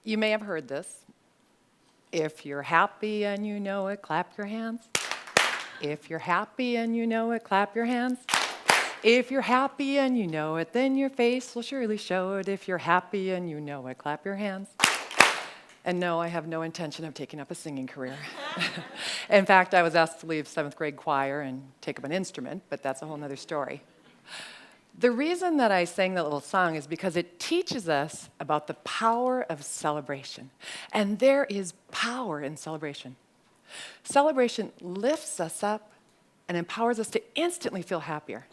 You may have heard this. If you're happy and you know it, clap your hands. If you're happy and you know it, clap your hands. If you're happy and you know it, then your face will surely show it. If you're happy and you know it, clap your hands. And no, I have no intention of taking up a singing career. In fact, I was asked to leave 7th grade choir and take up an instrument, but that's a whole other story. The reason that I sang that little song is because it teaches us about the power of celebration. And there is power in celebration. Celebration lifts us up and empowers us to instantly feel happier.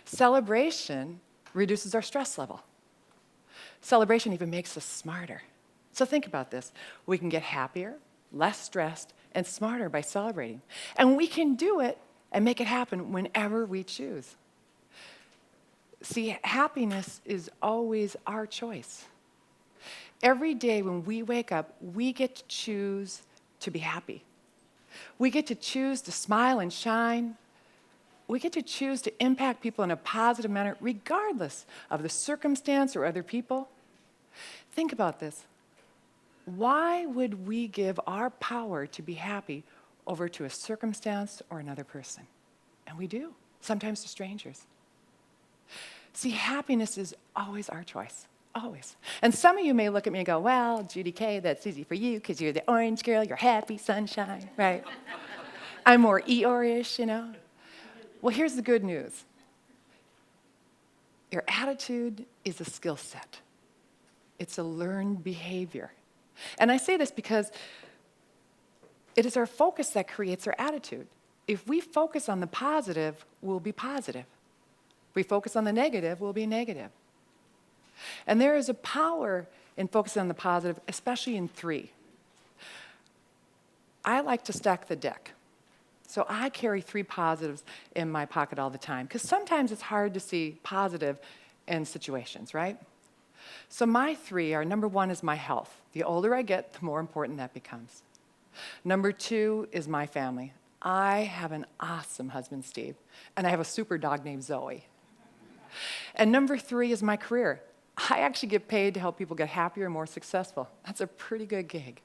Celebration reduces our stress level. Celebration even makes us smarter. So think about this. We can get happier, less stressed, and smarter by celebrating. And we can do it and make it happen whenever we choose. See, happiness is always our choice. Every day when we wake up, we get to choose to be happy. We get to choose to smile and shine. We get to choose to impact people in a positive manner, regardless of the circumstance or other people. Think about this. Why would we give our power to be happy over to a circumstance or another person? And we do, sometimes to strangers. See, happiness is always our choice, always. And some of you may look at me and go, well, Judy K., that's easy for you because you're the orange girl, you're happy, sunshine, right? I'm more Eeyore-ish, you know? Well, here's the good news. Your attitude is a skill set. It's a learned behavior. And I say this because it is our focus that creates our attitude. If we focus on the positive, we'll be positive. If we focus on the negative, we'll be negative. And there is a power in focusing on the positive, especially in 3. I like to stack the deck. So I carry 3 positives in my pocket all the time, because sometimes it's hard to see positive in situations, right? So my 3 are, number 1 is my health. The older I get, the more important that becomes. Number 2 is my family. I have an awesome husband, Steve, and I have a super dog named Zoe. And number 3 is my career. I actually get paid to help people get happier and more successful. That's a pretty good gig.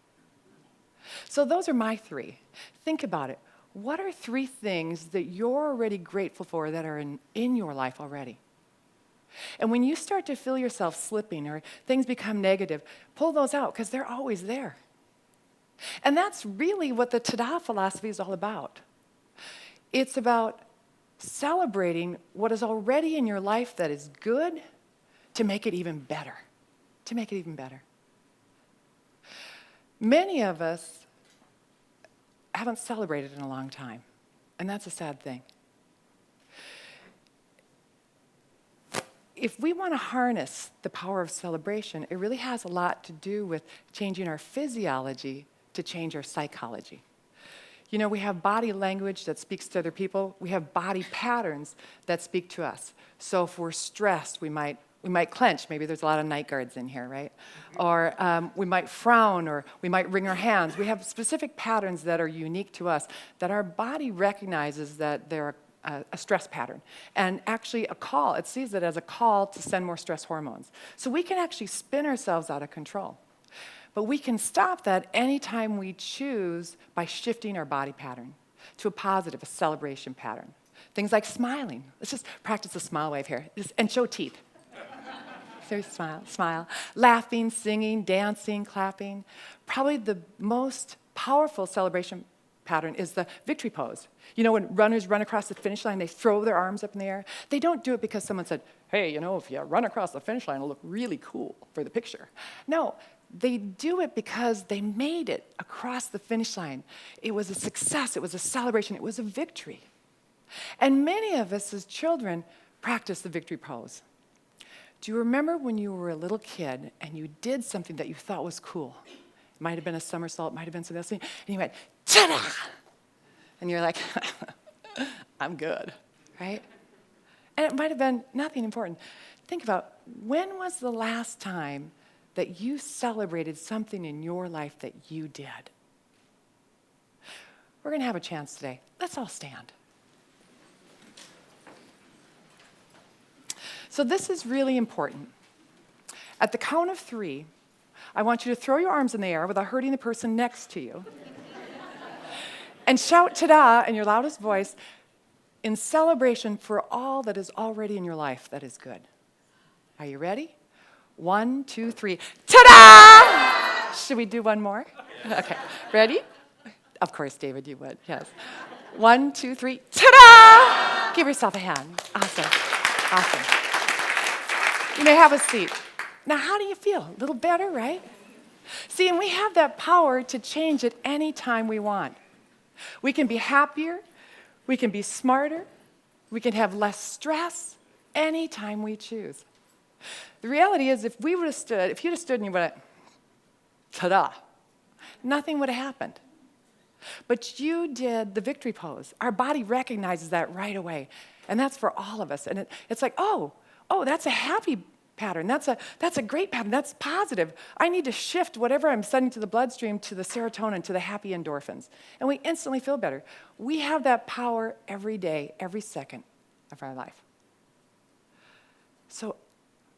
So those are my 3. Think about it. What are 3 things that you're already grateful for that are in your life already? And when you start to feel yourself slipping or things become negative, pull those out because they're always there. And that's really what the Tada philosophy is all about. It's about celebrating what is already in your life that is good to make it even better. To make it even better. Many of us haven't celebrated in a long time, and that's a sad thing. If we want to harness the power of celebration, it really has a lot to do with changing our physiology to change our psychology. You know, we have body language that speaks to other people. We have body patterns that speak to us. So if we're stressed, we might clench. Maybe there's a lot of night guards in here, right? Or we might frown, or we might wring our hands. We have specific patterns that are unique to us that our body recognizes that they're a stress pattern. And actually it sees it as a call to send more stress hormones. So we can actually spin ourselves out of control. But we can stop that anytime we choose by shifting our body pattern to a positive, a celebration pattern. Things like smiling. Let's just practice a smile wave here and show teeth. So smile. Laughing, singing, dancing, clapping. Probably the most powerful celebration pattern is the victory pose. You know, when runners run across the finish line, they throw their arms up in the air. They don't do it because someone said, hey, you know, if you run across the finish line, it'll look really cool for the picture. No. They do it because they made it across the finish line. It was a success. It was a celebration. It was a victory. And many of us as children practice the victory pose. Do you remember when you were a little kid and you did something that you thought was cool? It might have been a somersault, it might have been something else, and you went, ta-da! And you're like, I'm good, right? And it might have been nothing important. Think about, when was the last time that you celebrated something in your life that you did? We're going to have a chance today. Let's all stand. So this is really important. At the count of 3, I want you to throw your arms in the air without hurting the person next to you. And shout ta-da in your loudest voice in celebration for all that is already in your life that is good. Are you ready? 1, 2, 3. Ta-da! Should we do one more? Okay. Ready? Of course, David, you would. Yes. 1, 2, 3. Ta-da! Give yourself a hand. Awesome. Awesome. You may have a seat. Now, how do you feel? A little better, right? See, and we have that power to change it any time we want. We can be happier. We can be smarter. We can have less stress anytime we choose. The reality is, if you'd have stood and you went, ta-da, nothing would have happened. But you did the victory pose. Our body recognizes that right away. And that's for all of us. And it's like, oh, that's a happy pattern. That's a great pattern. That's positive. I need to shift whatever I'm sending to the bloodstream to the serotonin, to the happy endorphins. And we instantly feel better. We have that power every day, every second of our life. So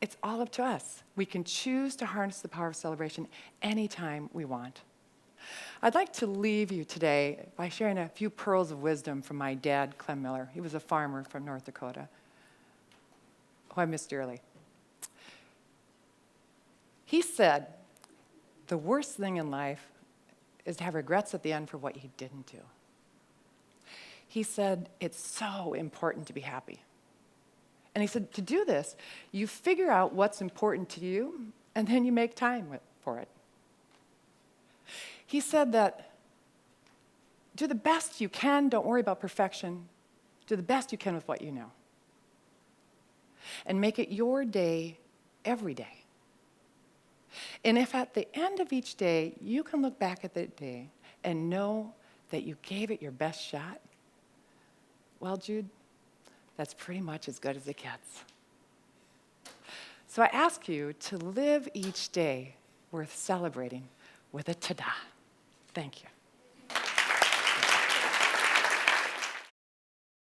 it's all up to us. We can choose to harness the power of celebration anytime we want. I'd like to leave you today by sharing a few pearls of wisdom from my dad, Clem Miller. He was a farmer from North Dakota, who I miss dearly. He said, the worst thing in life is to have regrets at the end for what you didn't do. He said, it's so important to be happy. And he said, to do this, you figure out what's important to you, and then you make time for it. He said that do the best you can, don't worry about perfection. Do the best you can with what you know. And make it your day every day. And if at the end of each day, you can look back at that day and know that you gave it your best shot, well, Jude, that's pretty much as good as it gets. So I ask you to live each day worth celebrating with a ta-da. Thank you.